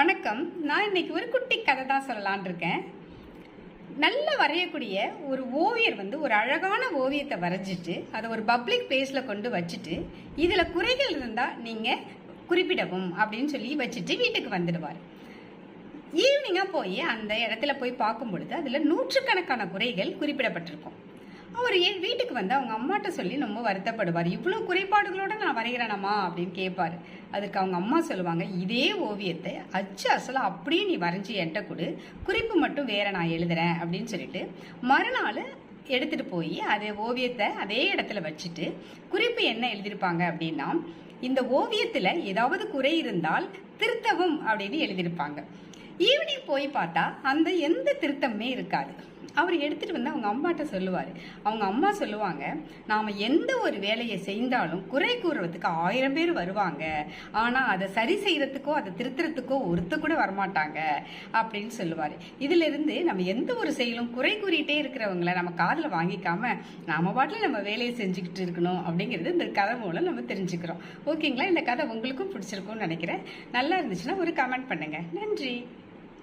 வணக்கம். நான் இன்னைக்கு ஒரு குட்டி கதை தான் சொல்லலான் இருக்கேன். நல்லா வரையக்கூடிய ஒரு ஓவியர் ஒரு அழகான ஓவியத்தை வரைஞ்சிட்டு அதை ஒரு பப்ளிக் பிளேஸ்ல கொண்டு வச்சுட்டு இதுல குறைகள் இருந்தா நீங்க குறிப்பிடவும் அப்படின்னு சொல்லி வச்சுட்டு வீட்டுக்கு வந்துடுவார். ஈவினிங்கா போய் அந்த இடத்துல போய் பார்க்கும் பொழுது அதுல நூற்றுக்கணக்கான குறைகள் குறிப்பிடப்பட்டிருக்கும். அவர் வீட்டுக்கு அவங்க அம்மாட்ட சொல்லி ரொம்ப வருத்தப்படுவார். இவ்வளவு குறைபாடுகளோட நான் வரைகிறேனம்மா அப்படின்னு கேட்பாரு. அதுக்கு அவங்க அம்மா சொல்லுவாங்க, இதே ஓவியத்தை அச்சு அசலா அப்படியே நீ வரைஞ்சி என்கிட்ட கொடு, குறிப்பு மட்டும் வேற நான் எழுதுறேன் அப்படின்னு சொல்லிட்டு மறுநாள் எடுத்துட்டு போய் அதே ஓவியத்தை அதே இடத்துல வச்சுட்டு குறிப்பு என்ன எழுதியிருப்பாங்க அப்படின்னா, இந்த ஓவியத்துல ஏதாவது குறை இருந்தால் திருத்தவும் அப்படின்னு எழுதியிருப்பாங்க. ஈவினிங் போய் பார்த்தா அந்த எந்த திருத்தமே இருக்காது. அவர் எடுத்துட்டு அவங்க அம்மாட்ட சொல்லுவாரு. அவங்க அம்மா சொல்லுவாங்க, நாம எந்த ஒரு வேலையை செய்தாலும் குறை கூறுறதுக்கு 1000 பேர் வருவாங்க, ஆனா அதை சரி செய்யறதுக்கோ அதை திருத்துறதுக்கோ ஒருத்த கூட வரமாட்டாங்க அப்படின்னு சொல்லுவாரு. இதுல இருந்து நம்ம எந்த ஒரு செயலும் குறை கூறிட்டே இருக்கிறவங்களை நம்ம காதுல வாங்கிக்காம நாம பாட்டுல நம்ம வேலையை செஞ்சுக்கிட்டு இருக்கணும் அப்படிங்கிறது இந்த கதை மூலம் நம்ம தெரிஞ்சுக்கிறோம். ஓகேங்களா? இந்த கதை உங்களுக்கும் பிடிச்சிருக்கும்னு நினைக்கிறேன். நல்லா இருந்துச்சுன்னா ஒரு கமெண்ட் பண்ணுங்க. நன்றி.